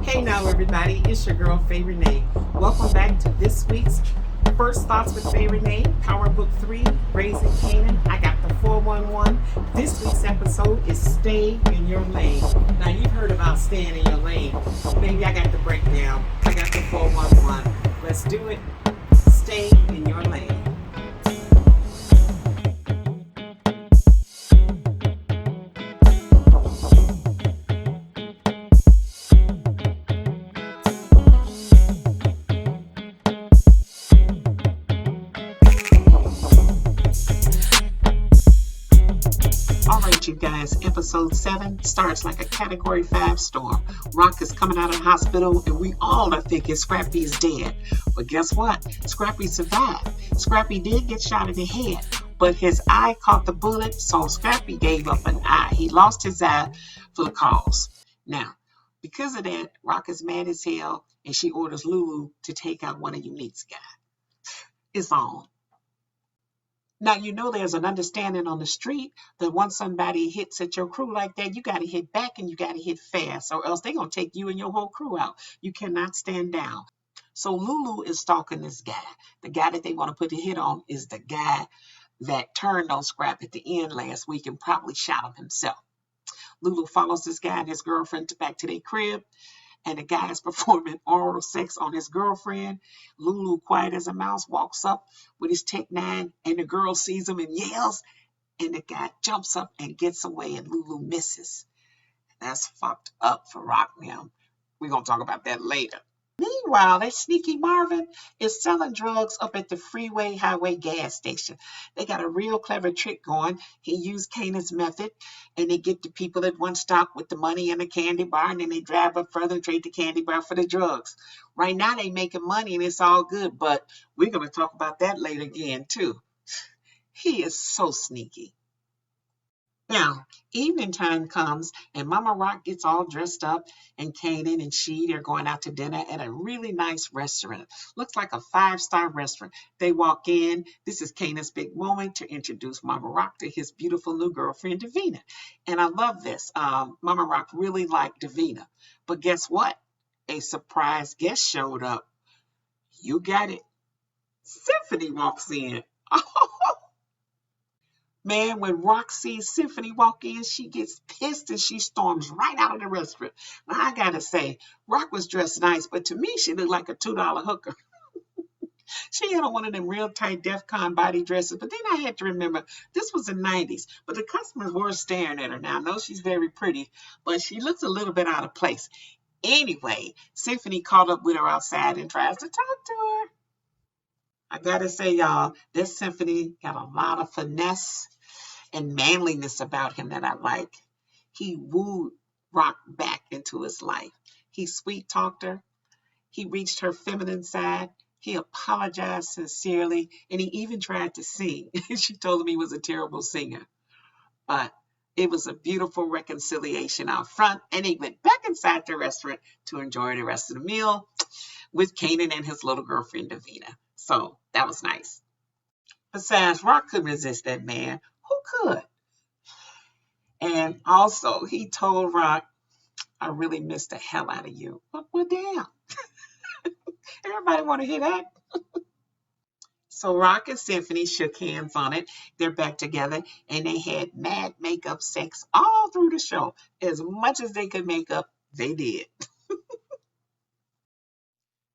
Hey now, everybody, it's your girl Faye Renee. Welcome back to this week's First Thoughts with Faye Renee, Power Book 3, Raising Kanan. I got the 411. This week's episode is Stay in Your Lane. Now, you've heard about staying in your lane. Maybe I got the breakdown. I got the 411. Let's do it. Stay in your lane. All right, you guys, episode 7 starts like a category 5 storm. Rock is coming out of the hospital, and we all are thinking Scrappy is dead. But guess what? Scrappy survived. Scrappy did get shot in the head, but his eye caught the bullet, so Scrappy gave up an eye. He lost his eye for the cause. Now, because of that, Rock is mad as hell, and she orders Lulu to take out one of Unique's guys. It's on. Now, you know there's an understanding on the street that once somebody hits at your crew like that, you got to hit back and you got to hit fast, or else they're going to take you and your whole crew out. You cannot stand down. So Lulu is stalking this guy. The guy that they want to put the hit on is the guy that turned on Scrap at the end last week and probably shot him himself. Lulu follows this guy and his girlfriend back to their crib, and the guy is performing oral sex on his girlfriend. Lulu, quiet as a mouse, walks up with his Tech 9, and the girl sees him and yells, and the guy jumps up and gets away, and Lulu misses. That's fucked up for Rock now. We're going to talk about that later. Meanwhile, that sneaky Marvin is selling drugs up at the freeway highway gas station. They got a real clever trick going. He used Kanan's method, and they get the people at one stop with the money and a candy bar, and then they drive up further and trade the candy bar for the drugs. Right now, they making money, and it's all good, but we're going to talk about that later again, too. He is so sneaky. Now, evening time comes and Mama Rock gets all dressed up, and Kanan and they're going out to dinner at a really nice restaurant. Looks like a 5-star restaurant. They walk in. This is Kanan's big moment to introduce Mama Rock to his beautiful new girlfriend, Davina. And I love this. Mama Rock really liked Davina. But guess what? A surprise guest showed up. You got it. Symphony walks in. Man, when Rock sees Symphony walk in, she gets pissed and she storms right out of the restaurant. Now, I gotta say, Rock was dressed nice, but to me, she looked like a $2 hooker. She had on one of them real tight DEF CON body dresses, but then I had to remember, this was the 90s, but the customers were staring at her. Now, I know she's very pretty, but she looks a little bit out of place. Anyway, Symphony caught up with her outside and tries to talk to her. I gotta say, y'all, this Symphony got a lot of finesse and manliness about him that I like. He wooed Rock back into his life. He sweet talked her. He reached her feminine side. He apologized sincerely, and he even tried to sing. She told him he was a terrible singer. But it was a beautiful reconciliation out front, and he went back inside the restaurant to enjoy the rest of the meal with Kanan and his little girlfriend, Davina. So that was nice. Besides, Rock couldn't resist that man. Who could? And also, he told Rock, I really missed the hell out of you. Well, damn. Everybody want to hear that? So Rock and Symphony shook hands on it. They're back together, and they had mad makeup sex all through the show. As much as they could make up, they did.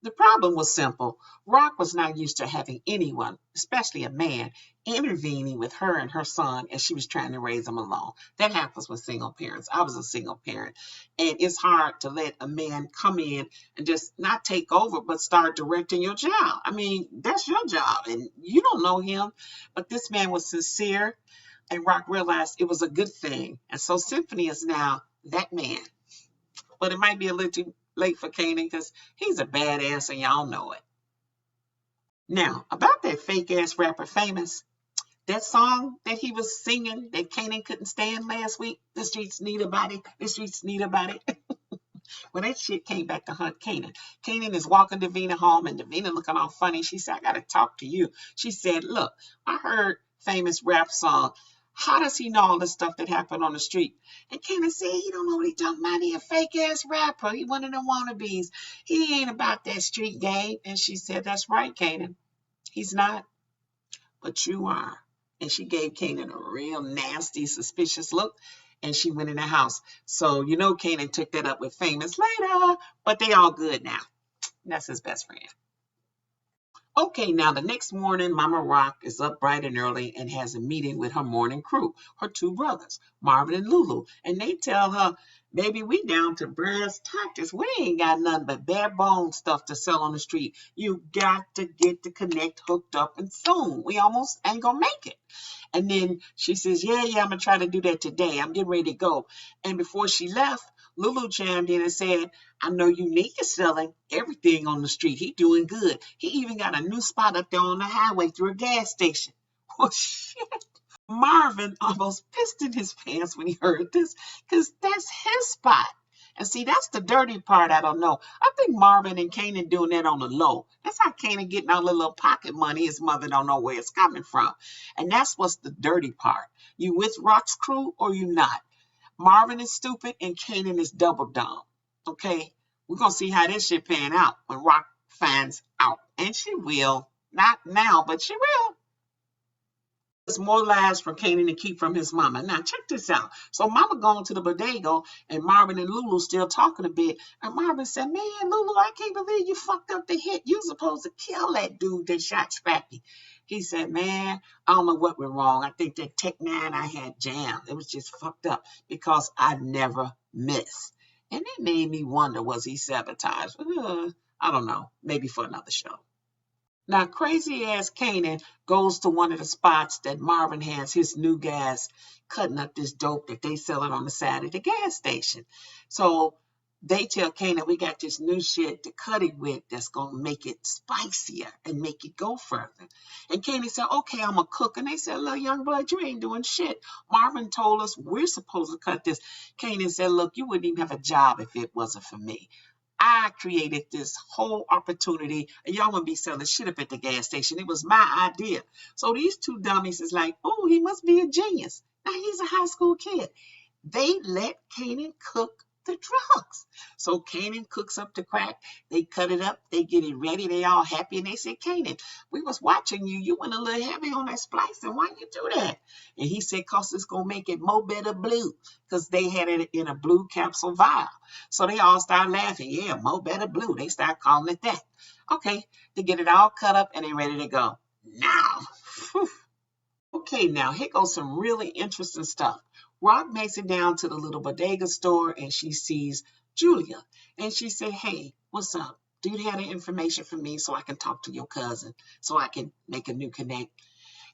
The problem was simple. Rock was not used to having anyone, especially a man, intervening with her and her son as she was trying to raise them alone. That happens with single parents. I was a single parent, and it's hard to let a man come in and just not take over, but start directing your child. I mean, that's your job, and you don't know him. But this man was sincere, and Rock realized it was a good thing. And so Symphony is now that man. But it might be a little too late for Kanan because he's a badass and y'all know it. Now, about that fake ass rapper Famous, that song that he was singing that Kanan couldn't stand last week, The Streets Need a Body, The Streets Need a Body. Well, that shit came back to hunt Kanan. Kanan is walking Davina home, and Davina looking all funny. She said, I got to talk to you. She said, look, I heard Famous rap song. How does he know all the stuff that happened on the street? And Kanan said, he don't know what he talking about. He a fake ass rapper. He one of them wannabes. He ain't about that street game. And she said, that's right, Kanan. He's not, but you are. And she gave Kanan a real nasty, suspicious look. And she went in the house. So, you know, Kanan took that up with Famous later. But they all good now. That's his best friend. Okay, now the next morning, Mama Rock is up bright and early and has a meeting with her morning crew, her two brothers, Marvin and Lulu. And they tell her, baby, we down to brass tactics. We ain't got nothing but bare bone stuff to sell on the street. You got to get the connect hooked up and soon. We almost ain't gonna make it. And then she says, yeah, I'm going to try to do that today. I'm getting ready to go. And before she left, Lulu chimed in and said, I know Unique is selling everything on the street. He doing good. He even got a new spot up there on the highway through a gas station. Oh, shit. Marvin almost pissed in his pants when he heard this because that's his spot. And see, that's the dirty part I don't know. I think Marvin and Kanan doing that on the low. That's how Kanan getting all the little pocket money his mother don't know where it's coming from. And that's what's the dirty part. You with Rock's crew or you not? Marvin is stupid and Kanan is double dumb. Okay? We're going to see how this shit pan out when Rock finds out. And she will. Not now, but she will. There's more lies from Kanan to keep from his mama. Now, check this out. So mama going to the bodega and Marvin and Lulu still talking a bit. And Marvin said, man, Lulu, I can't believe you fucked up the hit. You supposed to kill that dude that shot Scrappy. He said, man, I don't know what went wrong. I think that Tech 9 I had jammed. It was just fucked up because I never miss. And it made me wonder, was he sabotaged? I don't know. Maybe for another show. Now, crazy ass Kanan goes to one of the spots that Marvin has his new guys cutting up this dope that they selling on the side of the gas station. So they tell Kanan, we got this new shit to cut it with that's going to make it spicier and make it go further. And Kanan said, okay, I'm a cook. And they said, look, young blood, you ain't doing shit. Marvin told us we're supposed to cut this. Kanan said, look, you wouldn't even have a job if it wasn't for me. I created this whole opportunity, and y'all wouldn't be selling shit up at the gas station. It was my idea. So these two dummies is like, oh, he must be a genius. Now he's a high school kid. They let Kanan cook the drugs. So Kanan cooks up the crack. They cut it up. They get it ready. They all happy. And they said, Kanan, we was watching you. You went a little heavy on that splicing. Why you do that? And he said, cause it's going to make it more better blue. Because they had it in a blue capsule vial. So they all started laughing. Yeah, more better blue. They start calling it that. Okay, they get it all cut up and they're ready to go. Now, whew. Okay, now here goes some really interesting stuff. Rock makes it down to the little bodega store and she sees Julia. And she said, hey, what's up? Do you have the information for me so I can talk to your cousin, so I can make a new connect?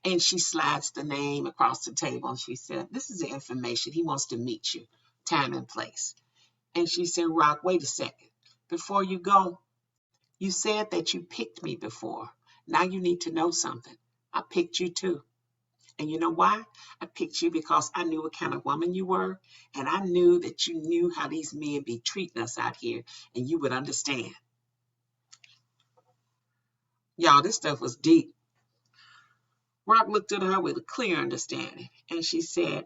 And she slides the name across the table and she said, this is the information. He wants to meet you, time and place. And she said, Rock, wait a second. Before you go, you said that you picked me before. Now you need to know something. I picked you too. And you know why? I picked you because I knew what kind of woman you were. And I knew that you knew how these men be treating us out here. And you would understand. Y'all, this stuff was deep. Rock looked at her with a clear understanding. And she said,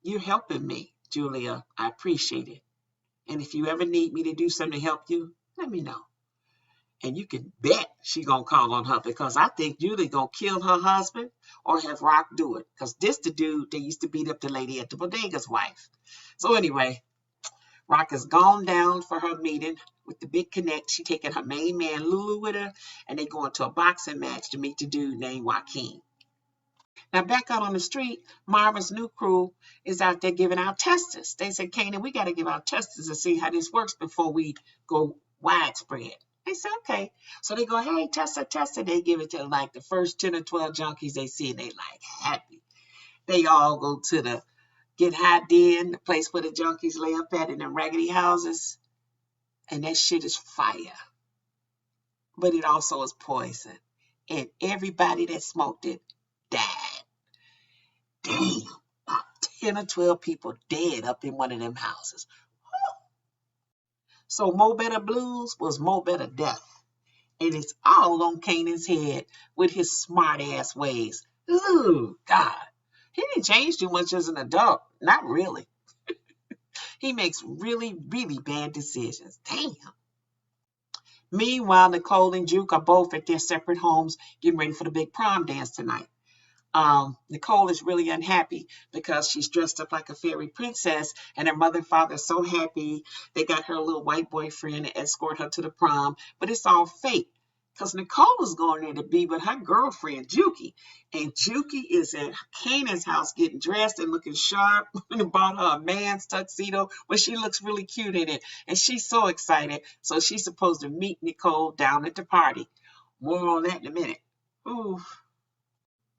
you're helping me, Julia. I appreciate it. And if you ever need me to do something to help you, let me know. And you can bet she gonna call on her because I think Julie gonna kill her husband or have Rock do it. Because this the dude that used to beat up the lady at the bodega's wife. So anyway, Rock has gone down for her meeting with the big connect. She taking her main man Lulu with her, and they going to a boxing match to meet the dude named Joaquin. Now back out on the street, Marvin's new crew is out there giving out testers. They said, Kanan, we got to give out testers to see how this works before we go widespread. They said, okay. So they go, hey, tester, tester. They give it to like the first 10 or 12 junkies they see, and they like happy. They all go to the Get High Den, the place where the junkies lay up at in the raggedy houses. And that shit is fire. But it also is poison. And everybody that smoked it died. Damn. About 10 or 12 people dead up in one of them houses. So Mo Better Blues was Mo Better Death. And it's all on Kanan's head with his smart ass ways. Ooh, God. He didn't change too much as an adult. Not really. He makes really, really bad decisions. Damn. Meanwhile, Nicole and Juke are both at their separate homes getting ready for the big prom dance tonight. Nicole is really unhappy because she's dressed up like a fairy princess, and her mother and father are so happy they got her a little white boyfriend to escort her to the prom, but it's all fake because Nicole is going there to be with her girlfriend Juki, and Juki is at Kanan's house getting dressed and looking sharp and bought her a man's tuxedo, but she looks really cute in it, and she's so excited. So she's supposed to meet Nicole down at the party. More on that in a minute. Ooh.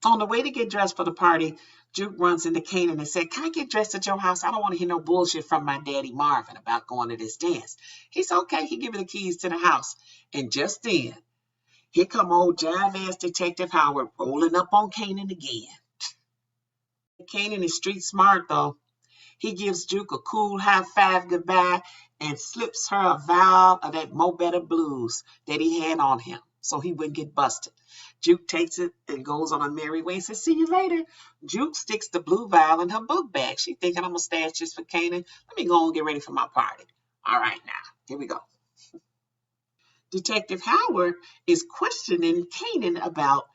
On the way to get dressed for the party, Juke runs into Kanan and said, "Can I get dressed at your house? I don't want to hear no bullshit from my daddy Marvin about going to this dance." He said, "Okay." He give her the keys to the house. And just then, here come old jive-ass Detective Howard rolling up on Kanan again. Kanan is street smart, though. He gives Juke a cool high five goodbye and slips her a vial of that Mo Better Blues that he had on him so he wouldn't get busted. Juke takes it and goes on a merry way and says, "See you later." Juke sticks the blue vial in her book bag. She thinking, "I'm going to stash this for Kanan. Let me go and get ready for my party." All right, now, here we go. Detective Howard is questioning Kanan about,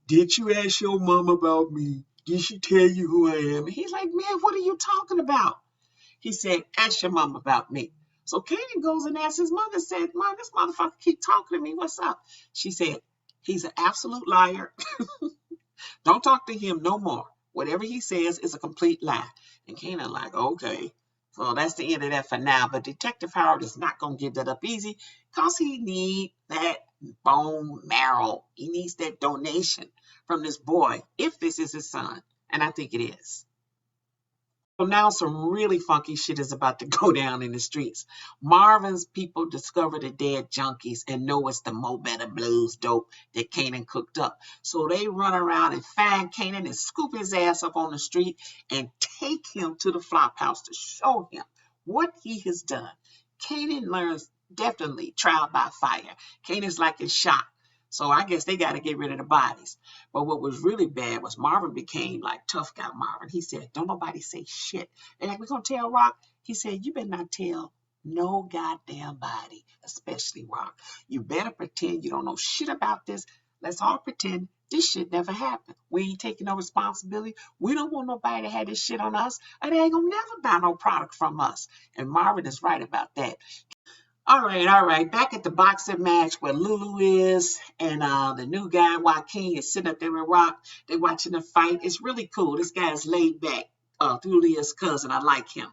"Did you ask your mom about me? Did she tell you who I am?" And he's like, "Man, what are you talking about?" He said, "Ask your mom about me." So Kanan goes and asks his mother, said, "Mom, this motherfucker keep talking to me. What's up?" She said, "He's an absolute liar. Don't talk to him no more. Whatever he says is a complete lie." And Kanan like, "Okay." So that's the end of that for now. But Detective Howard is not going to give that up easy because he needs that bone marrow. He needs that donation from this boy, if this is his son. And I think it is. So now some really funky shit is about to go down in the streets. Marvin's people discover the dead junkies and know it's the Mo Better Blues dope that Kanan cooked up. So they run around and find Kanan and scoop his ass up on the street and take him to the flop house to show him what he has done. Kanan learns definitely trial by fire. Kanan's like in shock. So I guess they got to get rid of the bodies. But what was really bad was Marvin became like tough guy Marvin. He said, "Don't nobody say shit." They're like, "We're going to tell Rock." He said, "You better not tell no goddamn body, especially Rock. You better pretend you don't know shit about this. Let's all pretend this shit never happened. We ain't taking no responsibility. We don't want nobody to have this shit on us, and they ain't going to never buy no product from us." And Marvin is right about that. All right, all right. Back at the boxing match where Lulu is and the new guy, Joaquin, is sitting up there with Rock. They're watching the fight. It's really cool. This guy is laid back. Julia's cousin. I like him.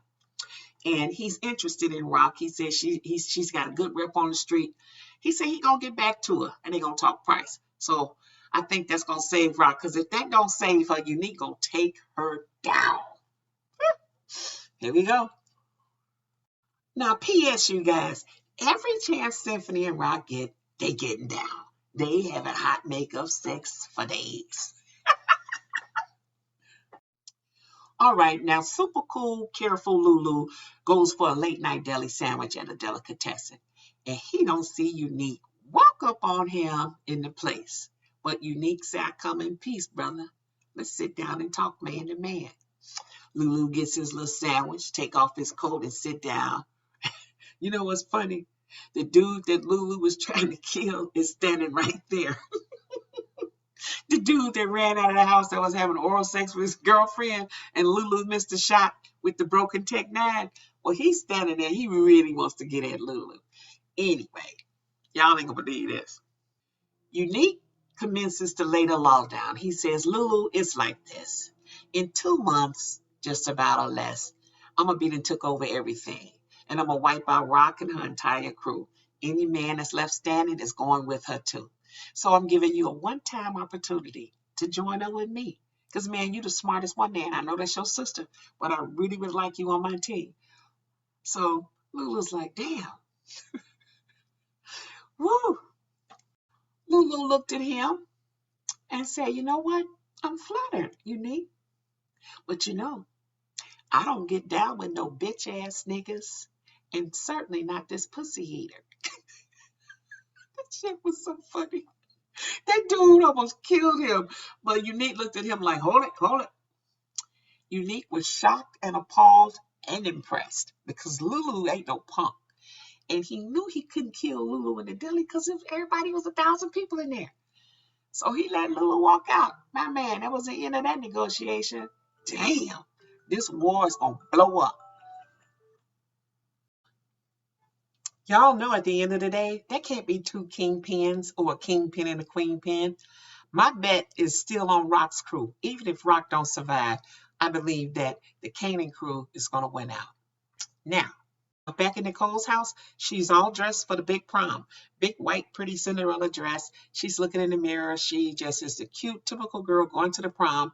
And he's interested in Rock. He says she's got a good rep on the street. He said he's going to get back to her and they're going to talk price. So I think that's going to save Rock because if that don't save her, Unique going to take her down. Here we go. Now, P.S. you guys, every chance Symphony and Rock get, they getting down. They having hot makeup sex for days. All right, now super cool, careful Lulu goes for a late night deli sandwich at a delicatessen. And he don't see Unique walk up on him in the place. But Unique said, "I come in peace, brother. Let's sit down and talk man to man." Lulu gets his little sandwich, take off his coat and sit down. You know what's funny? The dude that Lulu was trying to kill is standing right there. The dude that ran out of the house that was having oral sex with his girlfriend and Lulu missed a shot with the broken Tech 9. Well, he's standing there. He really wants to get at Lulu. Anyway, y'all ain't gonna believe this. Unique commences to lay the law down. He says, "Lulu, it's like this. In 2 months, just about or less, I'm going to be done took over everything. And I'm going to wipe out Rock and her entire crew. Any man that's left standing is going with her too. So I'm giving you a one-time opportunity to join up with me. Because, man, you're the smartest one there. And I know that's your sister, but I really would like you on my team." So Lulu's like, "Damn. Woo." Lulu looked at him and said, "You know what? I'm flattered, Unique. But you know, I don't get down with no bitch ass niggas, and certainly not this pussy eater." That shit was so funny. That dude almost killed him. But Unique looked at him like, hold it, hold it. Unique was shocked and appalled and impressed because Lulu ain't no punk. And he knew he couldn't kill Lulu in the deli because everybody was 1,000 people in there. So he let Lulu walk out. My man, that was the end of that negotiation. Damn, this war is going to blow up. Y'all know at the end of the day, there can't be two kingpins or a kingpin and a queen pin. My bet is still on Rock's crew. Even if Rock don't survive, I believe that the Kanan crew is going to win out. Now, back in Nicole's house, she's all dressed for the big prom. Big white, pretty Cinderella dress. She's looking in the mirror. She just is the cute, typical girl going to the prom.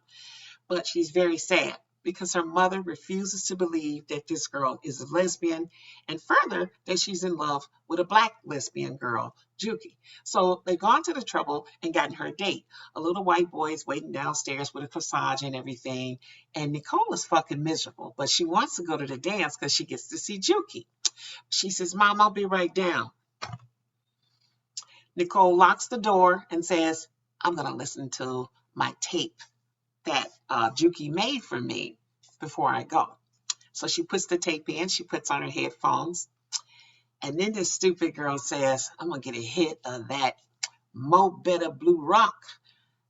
But she's very sad because her mother refuses to believe that this girl is a lesbian, and further, that she's in love with a black lesbian girl, Juki. So they've gone to the trouble and gotten her a date. A little white boy is waiting downstairs with a corsage and everything, and Nicole is fucking miserable, but she wants to go to the dance because she gets to see Juki. She says, Mom, I'll be right down. Nicole locks the door and says, I'm going to listen to my tape that Juki made for me before I go. So she puts the tape in, she puts on her headphones, and then this stupid girl says, I'm going to get a hit of that Mo Better Blue Rock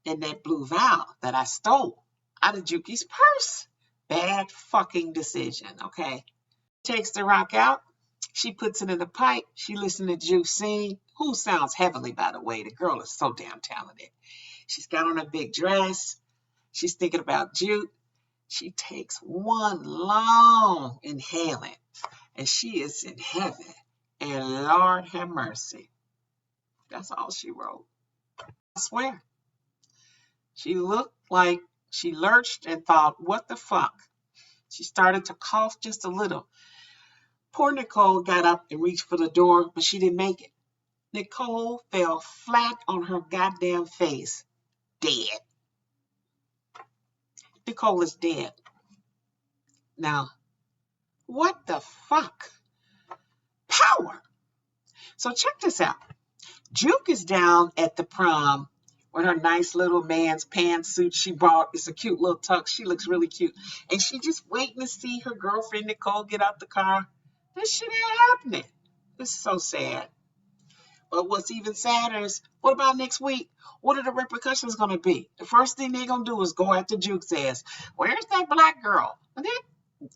and that Blue Vow that I stole out of Juki's purse. Bad fucking decision, okay? Takes the rock out, she puts it in the pipe, she listens to Juke sing, who sounds heavenly, by the way. The girl is so damn talented. She's got on a big dress. She's thinking about Juke. She takes one long inhaling, and she is in heaven. And Lord have mercy. That's all she wrote. I swear. She looked like she lurched and thought, what the fuck? She started to cough just a little. Poor Nicole got up and reached for the door, but she didn't make it. Nicole fell flat on her goddamn face, dead. Nicole is dead. Now, what the fuck? Power. So check this out. Juke is down at the prom with her nice little man's pantsuit she bought. It's a cute little tux. She looks really cute. And she just waiting to see her girlfriend Nicole get out the car. This shit ain't happening. This is so sad. But what's even sadder is, what about next week? What are the repercussions going to be? The first thing they're going to do is go after Juke's ass. Where's that black girl? And then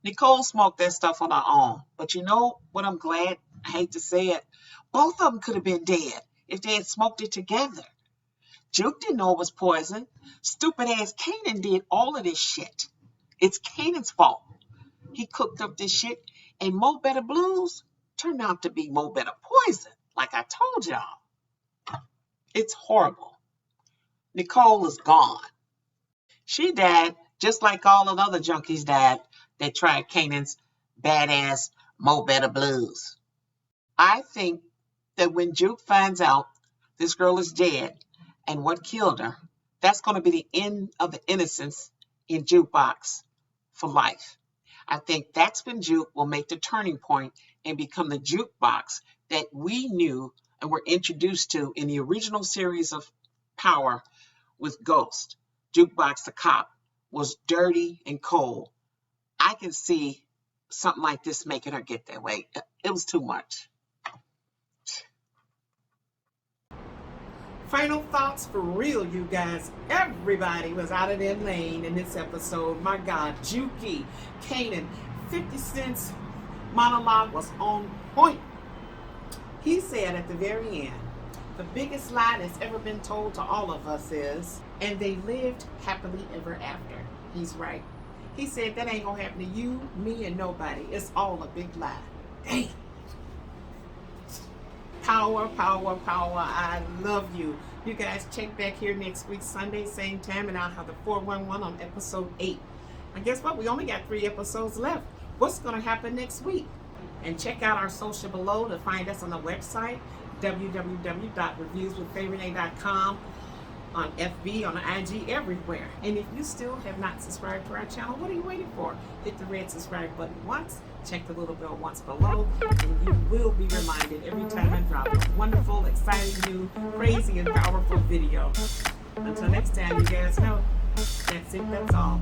Nicole smoked that stuff on her own. But you know what I'm glad? I hate to say it. Both of them could have been dead if they had smoked it together. Juke didn't know it was poison. Stupid ass Kanan did all of this shit. It's Kanan's fault. He cooked up this shit, and Mo Better Blues turned out to be Mo Better Poison, like I told y'all. It's horrible. Nicole is gone. She died just like all of the other junkies died that tried Kanan's badass Mo Better Blues. I think that when Juke finds out this girl is dead and what killed her, that's going to be the end of the innocence in Jukebox for life. I think that's when Juke will make the turning point and become the Jukebox that we knew and were introduced to in the original series of Power with Ghost. Jukebox the cop was dirty and cold. I can see something like this making her get that way. It was too much. Final thoughts for real, you guys. Everybody was out of their lane in this episode. My God, Juki, Kanan, 50 Cent's monologue was on point. He said at the very end, the biggest lie that's ever been told to all of us is, and they lived happily ever after. He's right. He said that ain't gonna happen to you, me, and nobody. It's all a big lie. Dang. Power, power, power. I love you. You guys check back here next week, Sunday, same time, and I'll have the 411 on episode 8. And guess what? We only got 3 episodes left. What's going to happen next week? And check out our social below to find us on the website, www.reviewswithfayerenee.com, on FB, on IG, everywhere. And if you still have not subscribed to our channel, what are you waiting for? Hit the red subscribe button once, check the little bell once below, and you will be reminded every time I drop a wonderful, exciting, new, crazy, and powerful video. Until next time, you guys know, that's it, that's all.